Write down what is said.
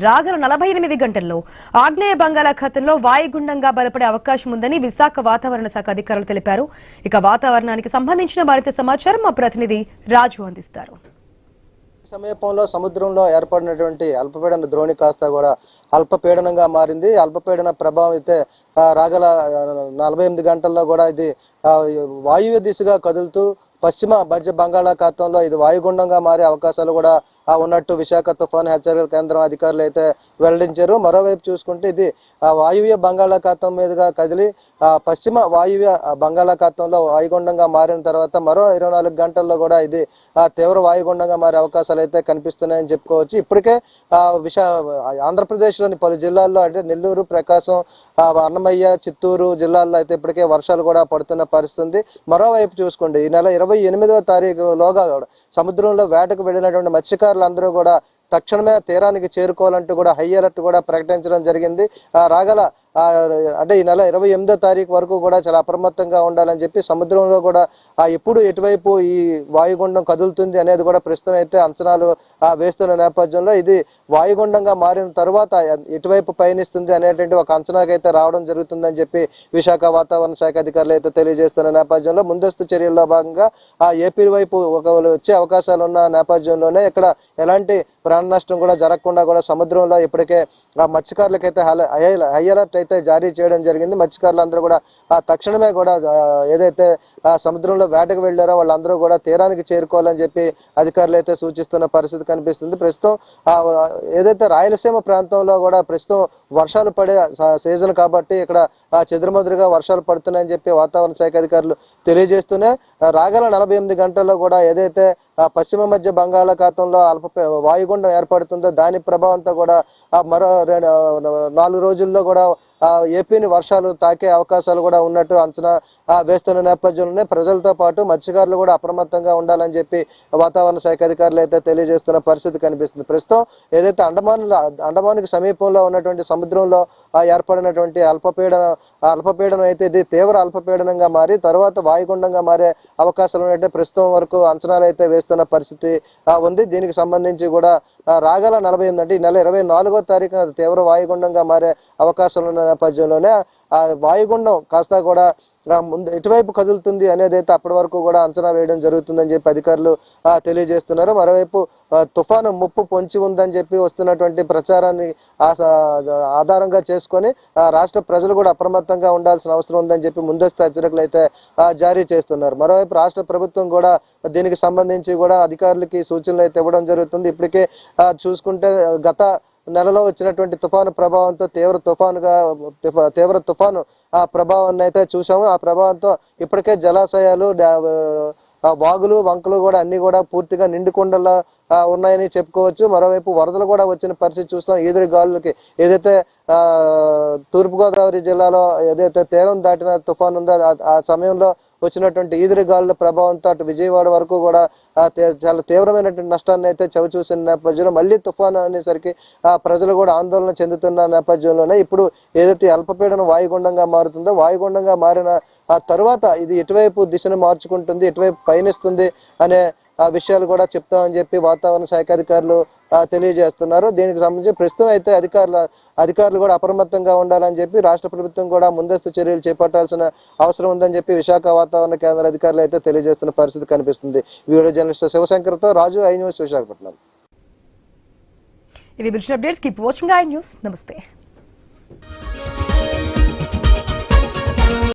రాగల 48 గంటల్లో ఆగ్నేయ బంగాళాఖాతంలో వాయుగుండంగా బలపడే అవకాశం ఉందని విశాఖ వాతావరణ శాఖ అధికారులు తెలిపారు. ఇక వాతావరణానికి సంబంధించిన మరింత సమాచారం మా ప్రతినిధి రాజు అందిస్తారు. సమీపంలో సముద్రంలో ఏర్పడినటువంటి అల్పపీడన ద్రోణి కాస్త కూడా అల్పపీడనంగా మారింది. అల్పపీడన ప్రభావం అయితే రాగల 48 గంటల్లో కూడా ఇది వాయువ్య దిశగా కదులుతూ పశ్చిమ మధ్య బంగాళాఖాతంలో ఇది వాయుగుండంగా మారే అవకాశాలు కూడా ఉన్నట్టు విశాఖ తుఫాను హెచ్చరికల కేంద్రం అధికారులు అయితే వెల్లడించారు. మరోవైపు చూసుకుంటే ఇది వాయువ్య బంగాళాఖాతం మీదుగా కదిలి పశ్చిమ వాయువ్య బంగాళాఖాతంలో వాయుగుండంగా మారిన తర్వాత మరో 24 గంటల్లో కూడా ఇది తీవ్ర వాయుగుండంగా మారే అవకాశాలు అయితే కనిపిస్తున్నాయని చెప్పుకోవచ్చు. ఇప్పటికే ఆంధ్రప్రదేశ్లోని పలు జిల్లాల్లో అంటే నెల్లూరు, ప్రకాశం, అన్నమయ్య, చిత్తూరు జిల్లాల్లో అయితే ఇప్పటికే వర్షాలు కూడా పడుతున్న పరిస్థితి. మరోవైపు చూసుకోండి ఈ నెల 28వ తారీఖులోగా సముద్రంలో వేటకు వెళ్ళినటువంటి మత్స్యకారులందరూ కూడా తక్షణమే తీరానికి చేరుకోవాలంటూ కూడా హై అలర్ట్ కూడా ప్రకటించడం జరిగింది. రాగల అంటే ఈ నెల 28వ తారీఖు వరకు కూడా చాలా అప్రమత్తంగా ఉండాలని చెప్పి సముద్రంలో కూడా ఎప్పుడు ఎటువైపు ఈ వాయుగుండం కదులుతుంది అనేది కూడా ప్రస్తుతం అయితే అంచనాలు వేస్తున్న నేపథ్యంలో ఇది వాయుగుండంగా మారిన తర్వాత ఎటువైపు పయనిస్తుంది అనేటువంటి ఒక అంచనాకైతే రావడం జరుగుతుందని చెప్పి విశాఖ వాతావరణ శాఖ అధికారులు అయితే తెలియజేస్తున్న నేపథ్యంలో ముందస్తు చర్యల్లో భాగంగా ఏపీ వైపు వచ్చే అవకాశాలు ఉన్న నేపథ్యంలోనే ఇక్కడ ఎలాంటి ప్రాణ నష్టం కూడా జరగకుండా కూడా సముద్రంలో ఇప్పటికే మత్స్యకారులకైతే హై అలర్ట్ అయితే జారీ చేయడం జరిగింది. మత్స్యకారులందరూ కూడా తక్షణమే కూడా ఏదైతే సముద్రంలో వేటకు వెళ్ళారో వాళ్ళందరూ కూడా తీరానికి చేరుకోవాలని చెప్పి అధికారులు అయితే సూచిస్తున్న పరిస్థితి కనిపిస్తుంది. ప్రస్తుతం ఏదైతే రాయలసీమ ప్రాంతంలో కూడా ప్రస్తుతం వర్షాలు పడే సీజన్ కాబట్టి ఇక్కడ చెదురుమదురుగా వర్షాలు పడుతున్నాయని చెప్పి వాతావరణ శాఖ అధికారులు తెలియజేస్తూనే రాగల 48 గంటల్లో కూడా ఏదైతే పశ్చిమ మధ్య బంగాళాఖాతంలో వాయుగుండం ఏర్పడుతుందో దాని ప్రభావంతో కూడా మరో 4 రోజుల్లో కూడా ఏపీని వర్షాలు తాకే అవకాశాలు కూడా ఉన్నట్టు అంచనా వేస్తున్న నేపథ్యంలోనే ప్రజలతో పాటు మత్స్యకారులు కూడా అప్రమత్తంగా ఉండాలని చెప్పి వాతావరణ శాఖ అధికారులు అయితే తెలియజేస్తున్న పరిస్థితి కనిపిస్తుంది. ప్రస్తుతం ఏదైతే అండమాన్కి సమీపంలో ఉన్నటువంటి సముద్రంలో ఏర్పడినటువంటి అల్పపీడనం అయితే ఇది తీవ్ర అల్పపీడనంగా మారి తర్వాత వాయుగుండంగా మారే అవకాశాలు ఉన్నట్టే ప్రస్తుతం వరకు అంచనాలు అయితే వేస్తున్న పరిస్థితి ఉంది. దీనికి సంబంధించి కూడా రాగల 48 అంటే ఈ నెల 24వ తారీఖున తీవ్ర వాయుగుండంగా మారే అవకాశాలు ఉన్న నేపథ్యంలోనే ఆ వాయుగుండం కాస్త కూడా ముందు ఎటువైపు కదులుతుంది అనేది అయితే అప్పటి వరకు కూడా అంచనా వేయడం జరుగుతుందని చెప్పి అధికారులు తెలియజేస్తున్నారు. మరోవైపు తుఫాను ముప్పు పొంచి ఉందని చెప్పి వస్తున్నటువంటి ప్రచారాన్ని ఆధారంగా చేసుకొని రాష్ట్ర ప్రజలు కూడా అప్రమత్తంగా ఉండాల్సిన అవసరం ఉందని చెప్పి ముందస్తు హెచ్చరికలు అయితే జారీ చేస్తున్నారు. మరోవైపు రాష్ట్ర ప్రభుత్వం కూడా దీనికి సంబంధించి కూడా అధికారులకి సూచనలు అయితే ఇవ్వడం జరుగుతుంది. ఇప్పటికే చూసుకుంటే గత నెలలో వచ్చినటువంటి తుఫాను ప్రభావంతో తీవ్ర తుఫాను ప్రభావాన్ని అయితే చూసాము. ఆ ప్రభావంతో ఇప్పటికే జలాశయాలు, వాగులు, వంకలు కూడా అన్ని కూడా పూర్తిగా నిండుకుండలా ఉన్నాయని చెప్పుకోవచ్చు. మరోవైపు వరదలు కూడా వచ్చిన పరిస్థితి చూస్తాం. ఈదురు గాలులకి ఏదైతే తూర్పుగోదావరి జిల్లాలో ఏదైతే తీరం దాటిన తుఫాను ఉందో ఆ సమయంలో వచ్చినటువంటి ఈదురు గాలుల ప్రభావంతో అటు విజయవాడ వరకు కూడా చాలా తీవ్రమైనటువంటి నష్టాన్ని అయితే చవిచూసిన నేపథ్యంలో మళ్ళీ తుఫాను అనేసరికి ప్రజలు కూడా ఆందోళన చెందుతున్న నేపథ్యంలోనే ఇప్పుడు ఏదైతే అల్పపీడనం వాయుగుండంగా మారుతుందో వాయుగుండంగా మారిన ఆ తర్వాత ఇది ఎటువైపు దిశను మార్చుకుంటుంది, ఎటువైపు పయనిస్తుంది అనే విషయాలు కూడా చెప్తామని చెప్పి వాతావరణ శాఖ అధికారులు తెలియజేస్తున్నారు. దీనికి సంబంధించి ప్రస్తుతం అయితే అధికారులు కూడా అప్రమత్తంగా ఉండాలని చెప్పి రాష్ట్ర ప్రభుత్వం కూడా ముందస్తు చర్యలు చేపట్టాల్సిన అవసరం ఉందని చెప్పి విశాఖ వాతావరణ కేంద్ర అధికారులు అయితే తెలియజేస్తున్న పరిస్థితి కనిపిస్తుంది. వీడియో జర్నలిస్ట్ శివశంకర్తో రాజు, ఐ న్యూస్, విశాఖపట్నం. ఇవి bulletin updates. Keep watching I News. నమస్తే.